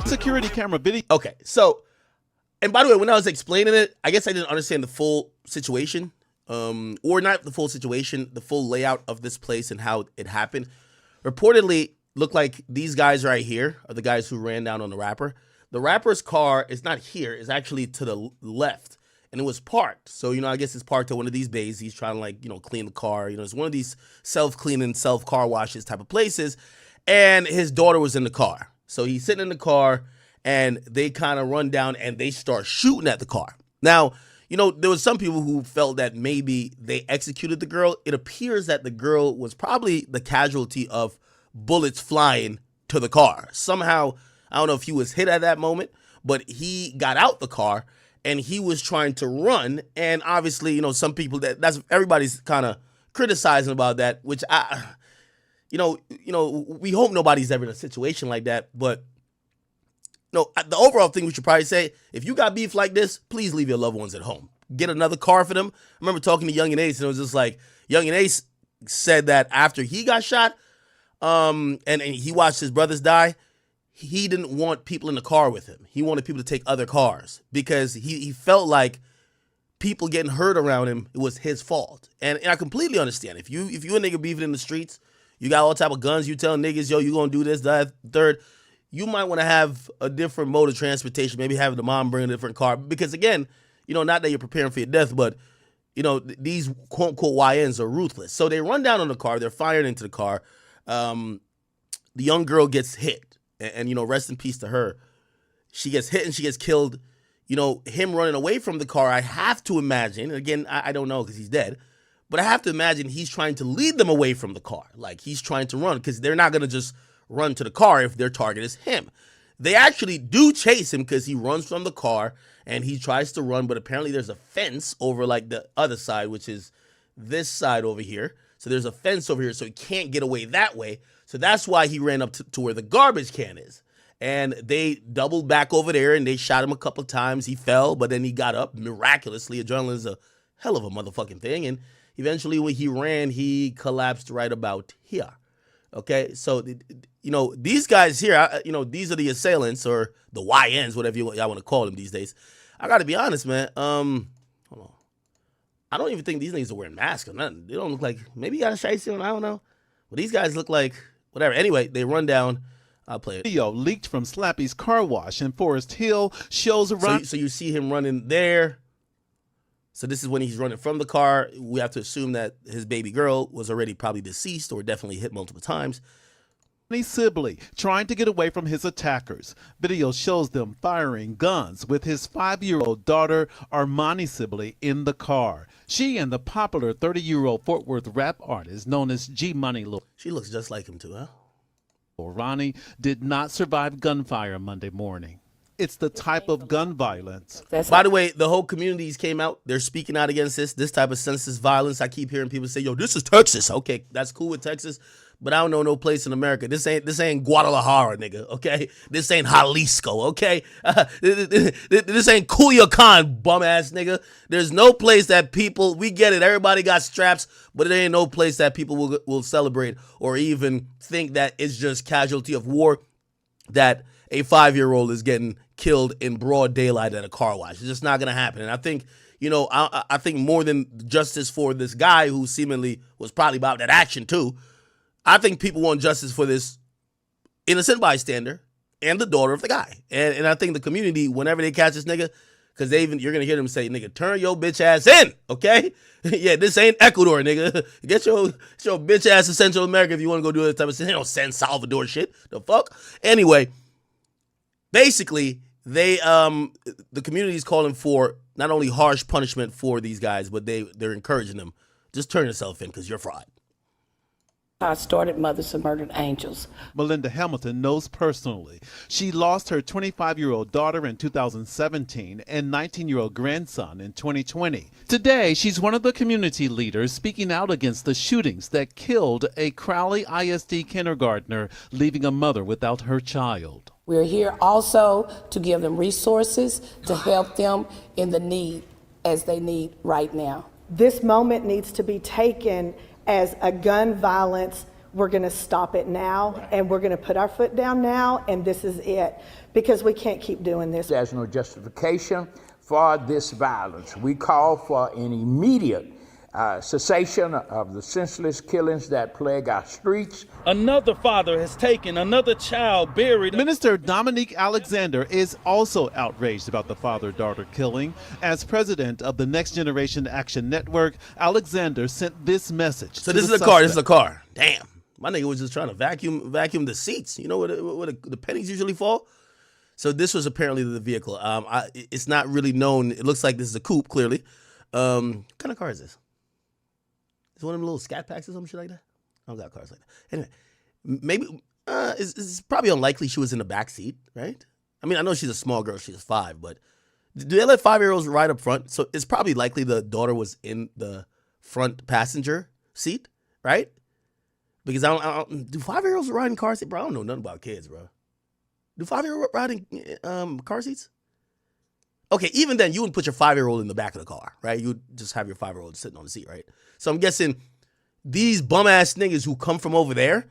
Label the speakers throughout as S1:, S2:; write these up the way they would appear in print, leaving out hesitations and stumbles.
S1: Security camera video.
S2: Okay, so, and by the way, when I was explaining it, I guess I didn't understand the full situation, or not the full situation, the full layout of this place and how it happened. Reportedly, looked like these guys right here are the guys who ran down on the rapper. The rapper's car is not here, it's actually to the left, and it was parked. So, I guess it's parked at one of these bays. He's trying to, like, clean the car. It's one of these self-cleaning, self-car washes type of places, and his daughter was in the car. So he's sitting in the car, and they kind of run down, and they start shooting at the car. Now, there was some people who felt that maybe they executed the girl. It appears that the girl was probably the casualty of bullets flying to the car. Somehow, I don't know if he was hit at that moment, but he got out the car and he was trying to run. And obviously, some people that's everybody's kind of criticizing about that, which we hope nobody's ever in a situation like that. But the overall thing we should probably say, if you got beef like this, please leave your loved ones at home. Get another car for them. I remember talking to Young and Ace, and it was just like, Young and Ace said that after he got shot, and he watched his brothers die, he didn't want people in the car with him. He wanted people to take other cars because he felt like people getting hurt around him, it was his fault. And I completely understand. If you a nigga beefing in the streets, you got all type of guns, you tell niggas, yo, you gonna do this, that, third, you might want to have a different mode of transportation, maybe have the mom bring a different car. Because again, not that you're preparing for your death, but these quote-unquote YNs are ruthless. So they run down on the car, they're firing into the car. The young girl gets hit, and rest in peace to her. She gets hit and she gets killed. Him running away from the car, I have to imagine, again, I don't know because he's dead, but I have to imagine he's trying to lead them away from the car. Like, he's trying to run because they're not going to just run to the car if their target is him. They actually do chase him because he runs from the car and he tries to run, but apparently there's a fence over like the other side, which is this side over here. So there's a fence over here, so he can't get away that way. So that's why he ran up to where the garbage can is. And they doubled back over there and they shot him a couple of times. He fell, but then he got up miraculously. Adrenaline is a hell of a motherfucking thing. And eventually when he ran, he collapsed right about here. Okay, so, these guys here, these are the assailants or the YNs, whatever y'all want to call them these days. I got to be honest, man. Hold on. I don't even think these niggas are wearing masks or nothing. They don't look like, maybe you got a shiesty on, I don't know. But these guys look like, whatever. Anyway, they run down. I'll play it.
S1: Video leaked from Slappy's car wash in Forest Hill shows around.
S2: So you see him running there. So this is when he's running from the car. We have to assume that his baby girl was already probably deceased or definitely hit multiple times.
S1: Sibley trying to get away from his attackers. Video shows them firing guns with his 5-year-old daughter, Armani Sibley, in the car. She and the popular 30-year-old Fort Worth rap artist known as G Lil.
S2: She looks just like him too, huh?
S1: Ronnie did not survive gunfire Monday morning. It's the type of gun violence.
S2: By the way, the whole communities came out. They're speaking out against this type of senseless violence. I keep hearing people say, yo, this is Texas. Okay, that's cool with Texas, but I don't know no place in America. This ain't Guadalajara, nigga, okay? This ain't Jalisco, okay? This ain't Culiacan, bum-ass nigga. There's no place that people, we get it, everybody got straps, but there ain't no place that people will celebrate or even think that it's just casualty of war, that a 5-year-old is getting killed in broad daylight at a car wash. It's just not going to happen. And I think, I think more than justice for this guy who seemingly was probably about that action too, I think people want justice for this innocent bystander and the daughter of the guy. And I think the community, whenever they catch this nigga, because you're going to hear them say, nigga, turn your bitch ass in, okay? Yeah, this ain't Ecuador, nigga. Get your bitch ass to Central America if you want to go do this type of shit. They don't San Salvador shit. The fuck? Anyway, basically, the community is calling for not only harsh punishment for these guys, but they're encouraging them. Just turn yourself in because you're fried.
S3: I started Mothers of Murdered Angels.
S1: Melinda Hamilton knows personally. She lost her 25-year-old daughter in 2017 and 19-year-old grandson in 2020. Today, she's one of the community leaders speaking out against the shootings that killed a Crowley ISD kindergartner, leaving a mother without her child.
S3: We're here also to give them resources to help them in the need as they need right now.
S4: This moment needs to be taken as a gun violence we're going to stop it now, and we're going to put our foot down now, and this is it, because we can't keep doing this.
S5: There's no justification for this violence. We call for an immediate cessation of the senseless killings that plague our streets.
S6: Another father has taken another child buried.
S1: Minister Dominique Alexander is also outraged about the father-daughter killing. As president of the Next Generation Action Network, Alexander sent this message.
S2: So this is a car. This is a car. Damn, my nigga was just trying to vacuum the seats. You know where the pennies usually fall. So this was apparently the vehicle. It's not really known. It looks like this is a coupe, clearly. What kind of car is this? Is it one of them little scat packs or some shit like that? I don't got cars like that. Anyway, maybe it's probably unlikely she was in the back seat, right? I mean, I know she's a small girl. She's 5, but do they let 5-year-olds ride up front? So it's probably likely the daughter was in the front passenger seat, right? Because I don't do 5-year-olds ride in car seats? Bro, I don't know nothing about kids, bro. Do 5-year-olds ride in car seats? Okay, even then, you wouldn't put your 5-year-old in the back of the car, right? You would just have your 5-year-old sitting on the seat, right? So I'm guessing these bum-ass niggas who come from over there,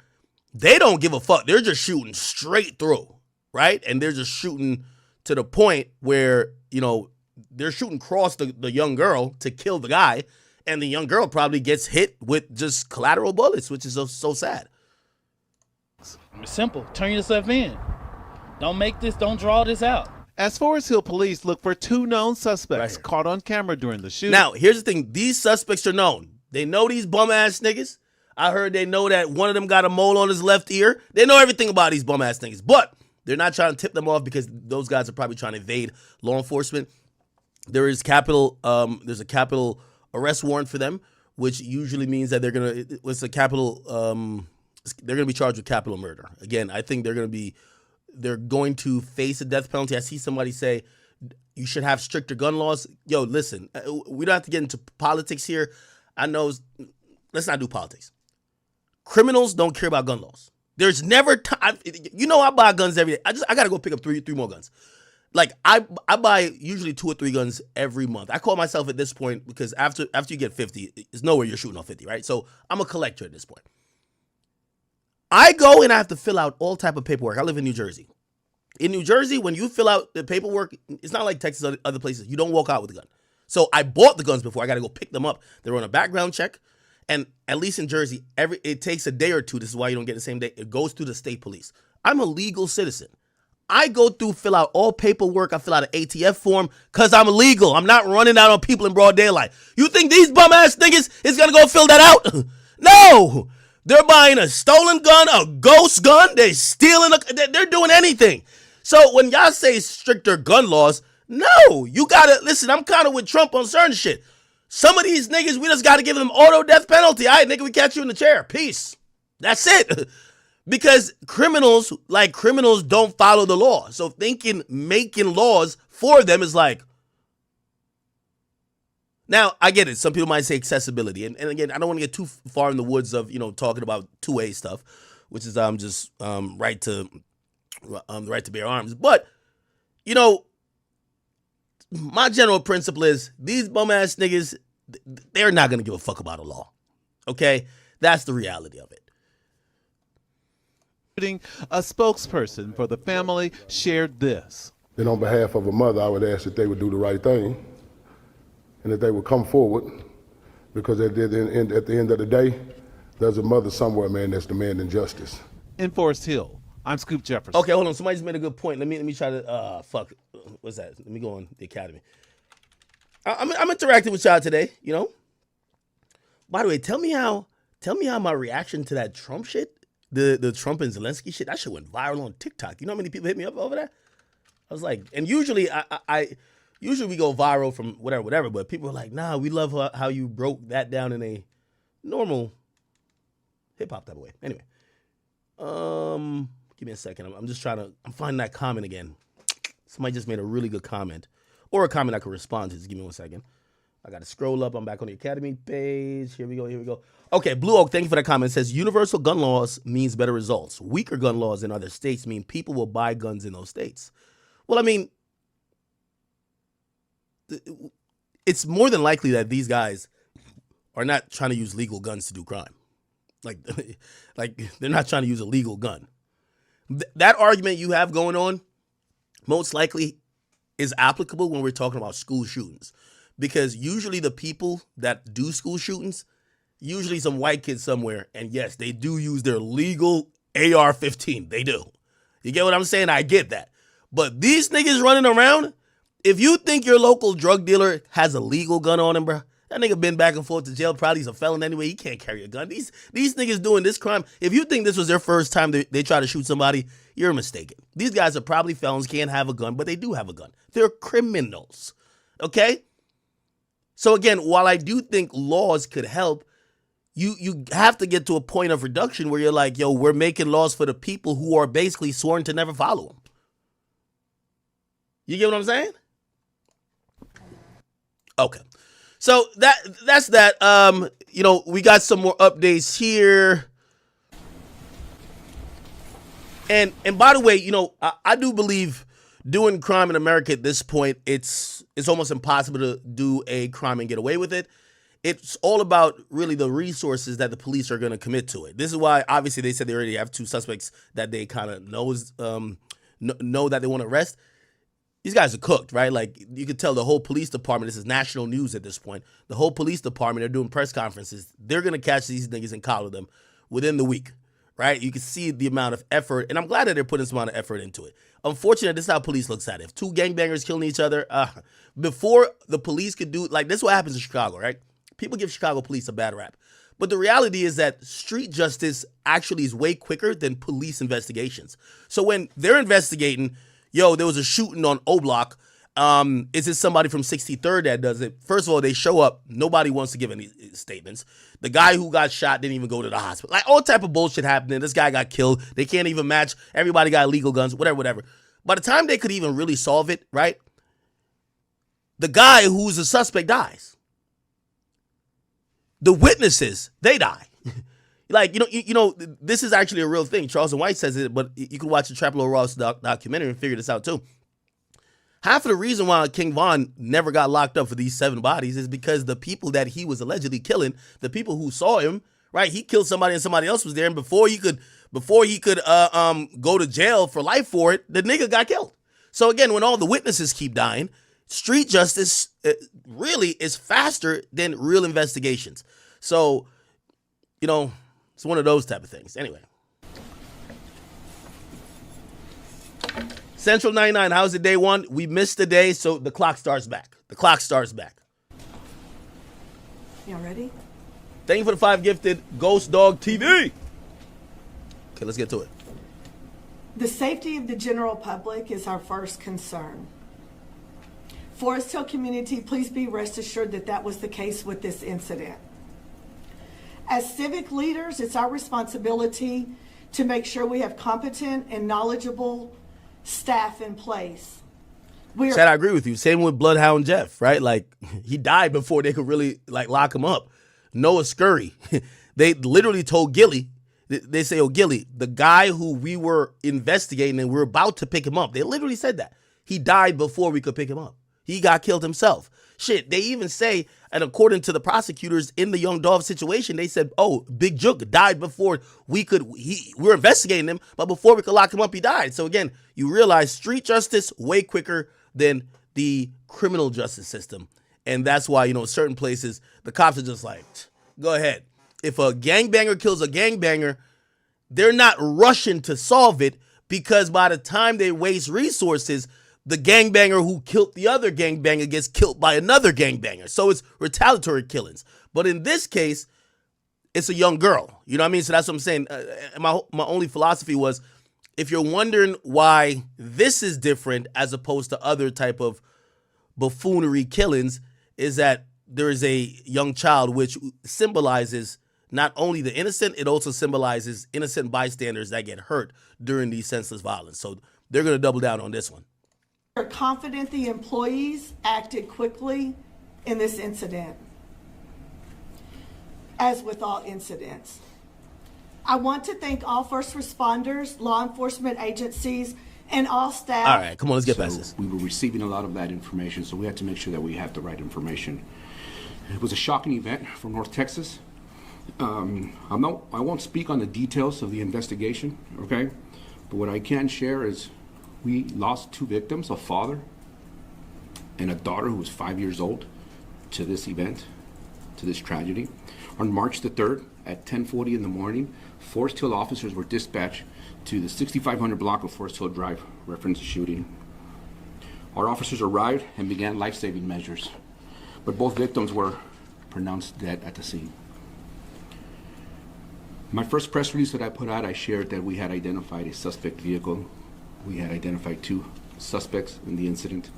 S2: they don't give a fuck. They're just shooting straight through, right? And they're just shooting to the point where, you know, they're shooting across the young girl to kill the guy, and the young girl probably gets hit with just collateral bullets, which is so sad.
S6: It's simple. Turn yourself in. Don't draw this out.
S1: As Forest Hill police look for 2 known suspects caught on camera during the shooting.
S2: Now, here's the thing. These suspects are known. They know these bum-ass niggas. I heard they know that one of them got a mole on his left ear. They know everything about these bum-ass niggas. But they're not trying to tip them off because those guys are probably trying to evade law enforcement. There's a capital arrest warrant for them, which usually means that they're going to be charged with capital murder. Again, I think they're going to face a death penalty. I see somebody say you should have stricter gun laws. Yo, listen, we don't have to get into politics here. I know, let's not do politics. Criminals don't care about gun laws. There's never time. You know, I buy guns every day. I got to go pick up three more guns. Like I buy usually 2 or 3 guns every month. I call myself at this point because after you get 50, it's nowhere you're shooting on 50, right? So I'm a collector at this point. I go and I have to fill out all type of paperwork. I live in New Jersey. In New Jersey, when you fill out the paperwork, it's not like Texas or other places. You don't walk out with a gun. So I bought the guns before. I got to go pick them up. They're on a background check. And at least in Jersey, it takes a day or 2. This is why you don't get the same day. It goes through the state police. I'm a legal citizen. I go through, fill out all paperwork. I fill out an ATF form because I'm legal. I'm not running out on people in broad daylight. You think these bum-ass niggas is going to go fill that out? No. They're buying a stolen gun, a ghost gun. They're stealing. They're doing anything. So when y'all say stricter gun laws, no, you gotta listen. I'm kind of with Trump on certain shit. Some of these niggas, we just gotta give them auto death penalty. All right, nigga, we catch you in the chair. Peace. That's it. Because criminals don't follow the law. So making laws for them is like. Now, I get it. Some people might say accessibility. And again, I don't want to get too far in the woods of, talking about 2A stuff, which is just right to bear arms. But, my general principle is these bum-ass niggas, they're not going to give a fuck about a law. Okay? That's the reality of it.
S1: A spokesperson for the family shared this.
S7: And on behalf of a mother, I would ask that they would do the right thing and that they would come forward, because at the end of the day, there's a mother somewhere, man, that's demanding justice.
S1: In Forest Hill, I'm Scoop Jefferson.
S2: Okay, hold on. Somebody just made a good point. Let me try to what's that? Let me go on the Academy. I'm interacting with y'all today. By the way, tell me how my reaction to that Trump shit, the Trump and Zelensky shit, that shit went viral on TikTok. You know how many people hit me up over that? I was like, and usually usually we go viral from whatever, but people are like, nah, we love how you broke that down in a normal hip hop type of way. Anyway, give me a second. I'm finding that comment again. Somebody just made a really good comment, or a comment I could respond to. Just give me 1 second. I got to scroll up. I'm back on the Academy page. Here we go. Okay, Blue Oak, thank you for that comment. It says universal gun laws means better results. Weaker gun laws in other states mean people will buy guns in those states. Well, I mean, it's more than likely that these guys are not trying to use legal guns to do crime. Like, like they're not trying to use a legal gun. That argument you have going on most likely is applicable when we're talking about school shootings, because usually the people that do school shootings, usually some white kids somewhere, and yes, they do use their legal AR-15. They do. You get what I'm saying? I get that. But these niggas running around, if you think your local drug dealer has a legal gun on him, bro, that nigga been back and forth to jail. Probably he's a felon anyway. He can't carry a gun. These niggas doing this crime. If you think this was their first time they try to shoot somebody, you're mistaken. These guys are probably felons, can't have a gun, but they do have a gun. They're criminals. Okay? So again, while I do think laws could help, you have to get to a point of reduction where you're like, yo, we're making laws for the people who are basically sworn to never follow them. You get what I'm saying? Okay. So that's that. We got some more updates here. And by the way, I do believe doing crime in America at this point, it's almost impossible to do a crime and get away with it. It's all about really the resources that the police are going to commit to it. This is why, obviously, they said they already have 2 suspects that they kind of know that they want to arrest. These guys are cooked, right? Like, you could tell the whole police department, this is national news at this point, the whole police department, they're doing press conferences. They're going to catch these niggas and collar them within the week, right? You can see the amount of effort, and I'm glad that they're putting some amount of effort into it. Unfortunately, this is how police looks at it. If 2 gangbangers killing each other, before the police could do, like, this is what happens in Chicago, right? People give Chicago police a bad rap. But the reality is that street justice actually is way quicker than police investigations. So when they're investigating, yo, there was a shooting on O Block. Is it somebody from 63rd that does it? First of all, they show up. Nobody wants to give any statements. The guy who got shot didn't even go to the hospital. Like, all type of bullshit happening. This guy got killed. They can't even match. Everybody got illegal guns, whatever. By the time they could even really solve it, right, the guy who's a suspect dies. The witnesses, they die. Like, this is actually a real thing. Charles and White says it, but you can watch the Trapelo Ross documentary and figure this out too. Half of the reason why King Von never got locked up for these 7 bodies is because the people that he was allegedly killing, the people who saw him, right? He killed somebody and somebody else was there, and before he could go to jail for life for it, the nigga got killed. So again, when all the witnesses keep dying, street justice really is faster than real investigations. So, it's one of those type of things. Anyway. Central 99, how's it day 1? We missed the day, so the clock starts back.
S4: Y'all ready?
S2: Thank you for the 5 gifted. Ghost Dog TV. Okay, let's get to it.
S4: The safety of the general public is our first concern. Forest Hill community, please be rest assured that was the case with this incident. As civic leaders, it's our responsibility to make sure we have competent and knowledgeable staff in place.
S2: Chad, I agree with you. Same with Bloodhound Jeff, right? Like, he died before they could really, lock him up. Noah Scurry. They literally told Gilly, they say, oh, Gilly, the guy who we were investigating and we were about to pick him up, they literally said that. He died before we could pick him up. He got killed himself. Shit, they even say, and according to the prosecutors in the Young Dove situation, they said, oh, Big Jook died before we were investigating him, but before we could lock him up, he died. So again, you realize street justice way quicker than the criminal justice system. And that's why, certain places, the cops are just like, go ahead. If a gangbanger kills a gangbanger, they're not rushing to solve it, because by the time they waste resources, the gangbanger who killed the other gangbanger gets killed by another gangbanger. So it's retaliatory killings. But in this case, it's a young girl. You know what I mean? So that's what I'm saying. My only philosophy was, if you're wondering why this is different as opposed to other type of buffoonery killings, is that there is a young child, which symbolizes not only the innocent, it also symbolizes innocent bystanders that get hurt during these senseless violence. So they're going to double down on this one.
S4: We're confident the employees acted quickly in this incident. As with all incidents, I want to thank all first responders, law enforcement agencies, and all staff.
S2: All right, come on, let's get past this.
S8: We were receiving a lot of that information, so we had to make sure that we had the right information. It was a shocking event from North Texas. I won't speak on the details of the investigation, okay? But what I can share is we lost 2 victims, a father and a daughter who was 5 years old, to this event, to this tragedy. On March the 3rd at 10:40 in the morning, Forest Hill officers were dispatched to the 6500 block of Forest Hill Drive, reference shooting. Our officers arrived and began life-saving measures, but both victims were pronounced dead at the scene. My first press release that I put out, I shared that we had identified a suspect vehicle. We had identified 2 suspects in the incident.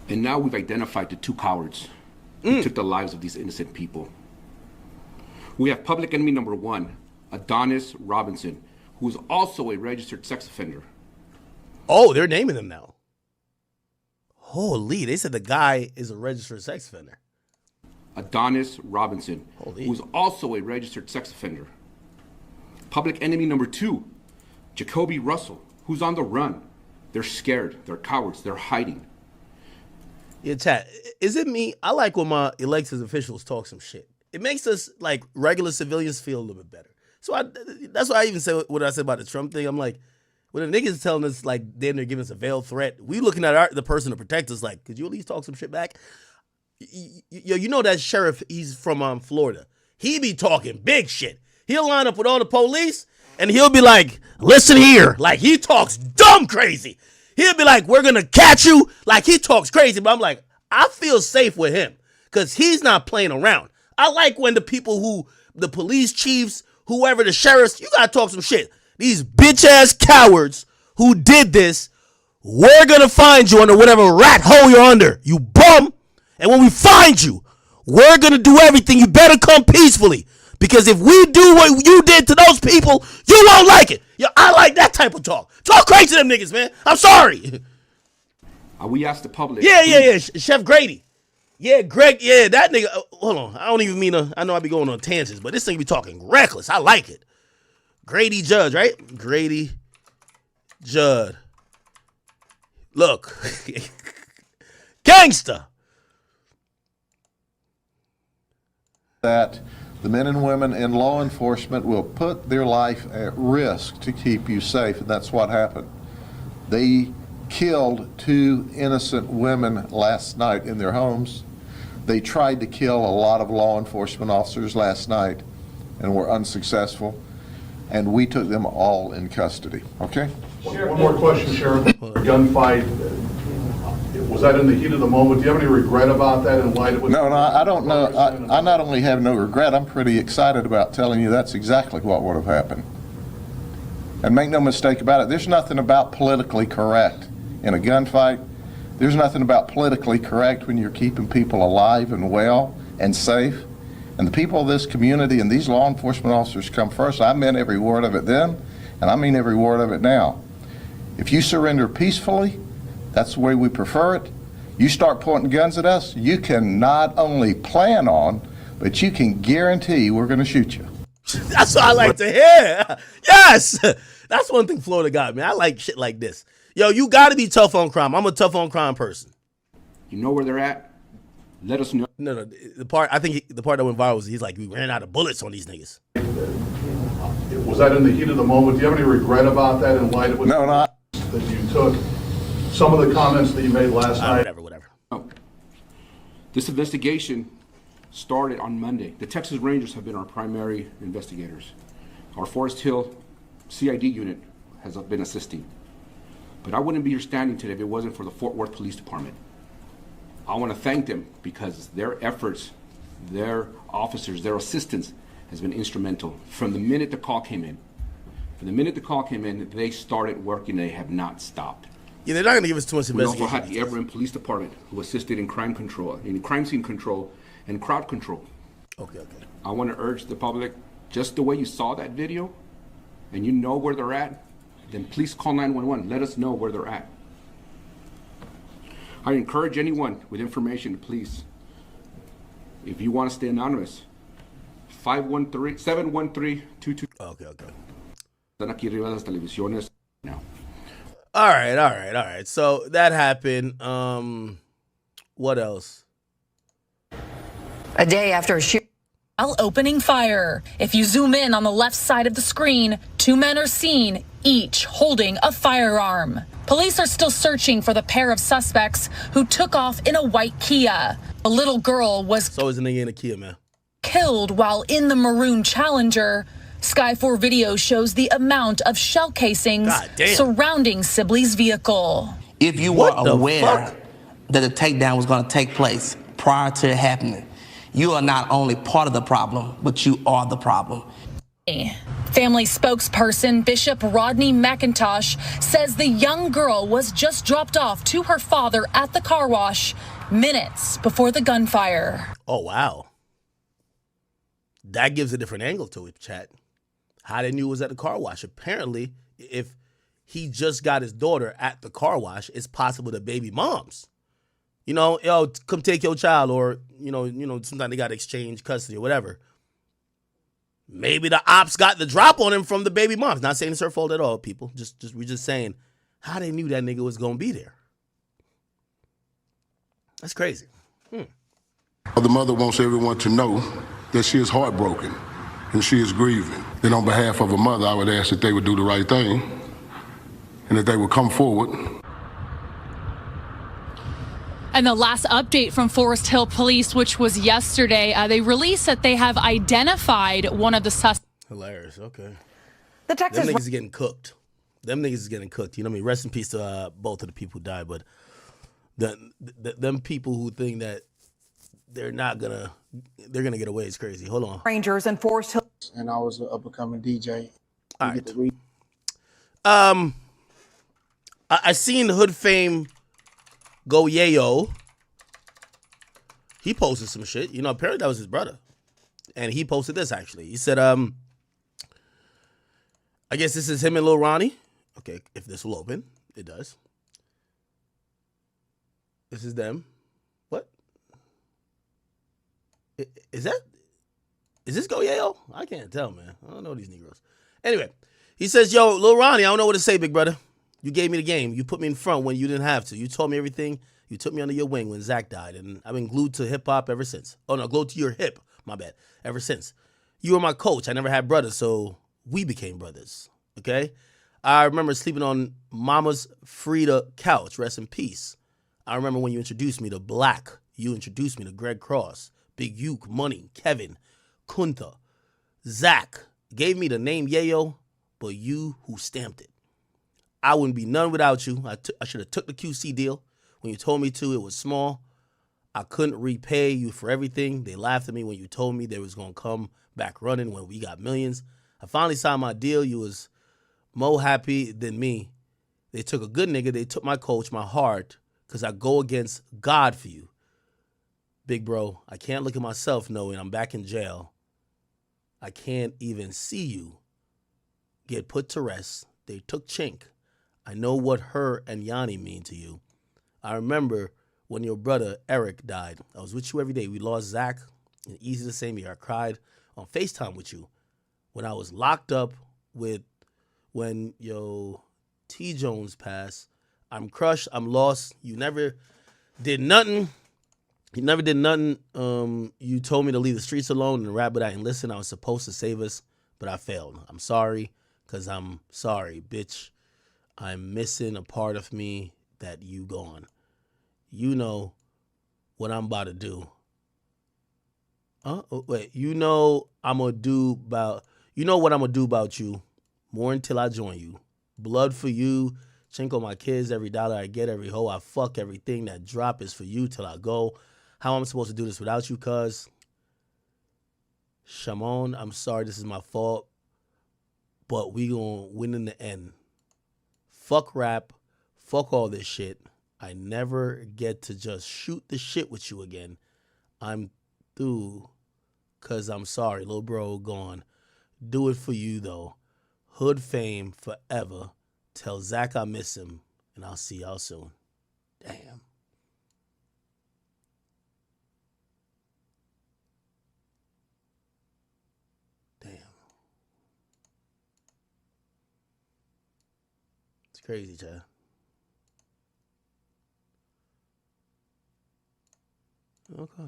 S8: And now we've identified the 2 cowards who took the lives of these innocent people. We have public enemy number 1, Adonis Robinson, who is also a registered sex offender.
S2: Oh, they're naming him now. Holy, they said the guy is a registered sex offender.
S8: Adonis Robinson,
S2: Holy.
S8: who is also a registered sex offender. Public enemy number 2, Jacoby Russell, who's on the run. They're scared, they're cowards, they're hiding.
S2: Yeah, chat. Is it me? I like when my elected officials talk some shit. It makes us, like, regular civilians feel a little bit better. So that's why I even said what I said about the Trump thing. I'm like, when the niggas telling us, like, they're giving us a veiled threat, we looking at the person to protect us, like, could you at least talk some shit back? Yo, you know that sheriff, he's from Florida. He be talking big shit. He'll line up with all the police, and he'll be like, listen here. Like, he talks dumb crazy. He'll be like, we're going to catch you. Like, he talks crazy. But I'm like, I feel safe with him because he's not playing around. I like when the people the police chiefs, whoever, the sheriffs, you got to talk some shit. These bitch-ass cowards who did this, we're going to find you under whatever rat hole you're under, you bum. And when we find you, we're going to do everything. You better come peacefully. Because if we do what you did to those people, you won't like it. Yo, I like that type of talk. Talk crazy to them niggas, man. I'm sorry.
S8: We asked the public.
S2: Yeah. Chef Grady. Yeah, Greg. Yeah, that nigga. Hold on. I don't even mean to. I know I be going on tangents, but this thing be talking reckless. I like it. Grady Judd, right? Grady Judd. Look. Gangsta.
S9: That the men and women in law enforcement will put their life at risk to keep you safe, and that's what happened. They killed 2 innocent women last night in their homes. They tried to kill a lot of law enforcement officers last night and were unsuccessful, and we took them all in custody, okay?
S7: One more question, Sheriff. Gunfight, was that in the heat of the moment? Do you have any regret about that in light of what?
S9: No, I don't know. I not only have no regret, I'm pretty excited about telling you that's exactly what would have happened. And make no mistake about it, there's nothing about politically correct in a gunfight. There's nothing about politically correct when you're keeping people alive and well and safe. And the people of this community and these law enforcement officers come first. I meant every word of it then, and I mean every word of it now. If you surrender peacefully, that's the way we prefer it. You start pointing guns at us, you can not only plan on, but you can guarantee we're going to shoot you.
S2: That's what I like to hear. Yes. That's one thing Florida got, man. I like shit like this. Yo, you got to be tough on crime. I'm a tough on crime person.
S8: You know where they're at? Let us know.
S2: No. The part that went viral was he's like, we ran out of bullets on these niggas.
S7: Was that in the heat of the moment? Do you have any regret about that in light of what
S9: No.
S7: that you took? Some of the comments that you made last night.
S2: Whatever.
S8: No. This investigation started on Monday. The Texas Rangers have been our primary investigators. Our Forest Hill CID unit has been assisting. But I wouldn't be here standing today if it wasn't for the Fort Worth Police Department. I want to thank them because their efforts, their officers, their assistance has been instrumental. From the minute the call came in, they started working. They have not stopped.
S2: Yeah, they're not going to give us too much
S8: We
S2: investigation.
S8: also had the Everett Police Department who assisted in crime control, in crime scene control, and crowd control.
S2: Okay.
S8: I want to urge the public, just the way you saw that video, and you know where they're at, then please call 911. Let us know where they're at. I encourage anyone with information to please, if you want to stay anonymous, 513-713-22.
S2: Okay.
S8: Están aquí arriba de las televisiones now.
S2: All right. So that happened. What else?
S10: A day after a shooting. while opening fire. If you zoom in on the left side of the screen, 2 men are seen, each holding a firearm. Police are still searching for the pair of suspects who took off in a white Kia. A little girl was
S2: It's always a nigga in a Kia, man.
S10: killed while in the maroon Challenger. Sky 4 video shows the amount of shell casings
S2: God damn.
S10: surrounding Sibley's vehicle.
S11: If you
S2: What
S11: were
S2: the
S11: aware
S2: fuck?
S11: that the takedown was going to take place prior to it happening, you are not only part of the problem, but you are the problem.
S10: Family spokesperson Bishop Rodney McIntosh says the young girl was just dropped off to her father at the car wash minutes before the gunfire.
S2: Oh, wow. That gives a different angle to it, chat. How they knew it was at the car wash. Apparently, if he just got his daughter at the car wash, it's possible the baby moms. You know, yo, come take your child, or, you know, sometimes they got to exchange custody or whatever. Maybe the ops got the drop on him from the baby moms. Not saying it's her fault at all, people. We're just saying how they knew that nigga was going to be there. That's crazy.
S7: The mother wants everyone to know that she is heartbroken and she is grieving. And on behalf of a mother, I would ask that they would do the right thing and that they would come forward.
S12: And the last update from Forest Hill Police, which was yesterday, they released that they have identified one of the suspects.
S2: Hilarious. Okay.
S13: The Texas
S2: Them niggas is getting cooked. Them niggas is getting cooked. You know what I mean? Rest in peace to both of the people who died, but them people who think that they're gonna get away is crazy. Hold on.
S13: Rangers in Forest Hill.
S14: And I was an up-and-coming DJ.
S2: All right. I seen Hood Fame go yayo. He posted some shit. You know, apparently that was his brother. And he posted this, actually. He said, I guess this is him and Lil Ronnie. Okay, if this will open. It does. This is them. What? Is this Go Yayo? I can't tell, man. I don't know these Negroes. Anyway, he says, yo, Lil Ronnie, I don't know what to say, big brother. You gave me the game. You put me in front when you didn't have to. You told me everything. You took me under your wing when Zach died, and I've been glued to hip-hop ever since. Oh, no, glued to your hip. My bad. Ever since. You were my coach. I never had brothers, so we became brothers, okay? I remember sleeping on Mama's Frida couch. Rest in peace. I remember when you introduced me to Black. You introduced me to Greg Cross, Big Uke, Money, Kevin, Kunta, Zach. Gave me the name Yayo, but you who stamped it. I wouldn't be none without you. I should have took the QC deal. When you told me to, it was small. I couldn't repay you for everything. They laughed at me when you told me they was going to come back running when we got millions. I finally signed my deal. You was more happy than me. They took a good nigga. They took my coach, my heart, because I go against God for you. Big bro, I can't look at myself knowing I'm back in jail. I can't even see you get put to rest. They took Chink. I know what her and Yanni mean to you. I remember when your brother Eric died. I was with you every day. We lost Zach, and easy the same year. I cried on FaceTime with you when I was locked up with when T Jones passed. I'm crushed. I'm lost. You never did nothing. You never did nothing. You told me to leave the streets alone and rap, but I didn't listen. I was supposed to save us, but I failed. I'm sorry, because I'm sorry, bitch. I'm missing a part of me that you gone. You know what I'm about to do. You know what I'm gonna do about you. More until I join you. Blood for you. Chink on my kids. Every dollar I get, every hoe I fuck, everything that drop is for you till I go. How am I supposed to do this without you, cuz? Shamon, I'm sorry, this is my fault. But we gonna win in the end. Fuck rap. Fuck all this shit. I never get to just shoot the shit with you again. I'm through, cause I'm sorry, little bro gone. Do it for you though. Hood Fame forever. Tell Zach I miss him, and I'll see y'all soon. Damn. Damn. It's crazy, Chad. Okay.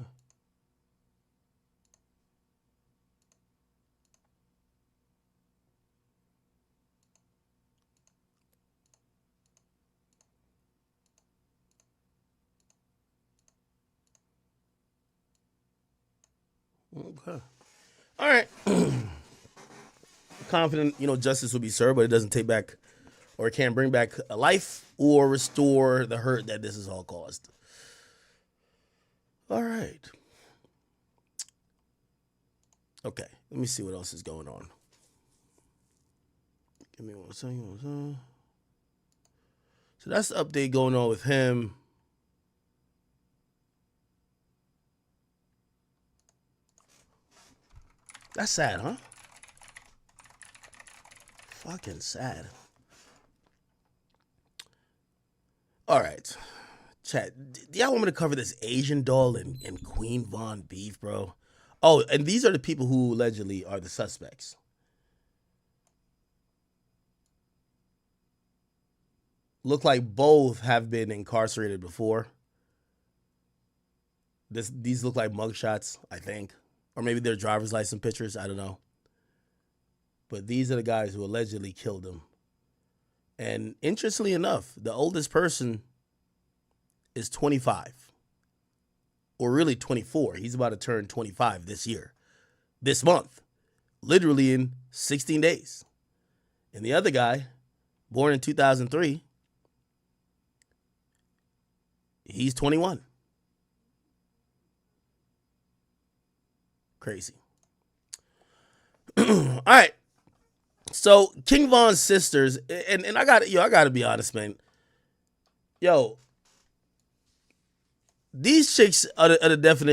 S2: Okay. All right. Confident, justice will be served, but it doesn't take back or it can't bring back a life or restore the hurt that this has all caused. All right. Okay, let me see what else is going on. Give me 1 second. So that's the update going on with him. That's sad, huh? Fucking sad. All right. Chat, do y'all want me to cover this Asian doll and Queen Von beef, bro? Oh, and these are the people who allegedly are the suspects. Look like both have been incarcerated before. These look like mugshots, I think. Or maybe they're driver's license pictures. I don't know. But these are the guys who allegedly killed him. And interestingly enough, the oldest person is 25. Or really 24. He's about to turn 25 this year. This month. Literally in 16 days. And the other guy, born in 2003, he's 21. Crazy. All right. So King Von's sisters, and I gotta be honest, man. Yo, these chicks are the definition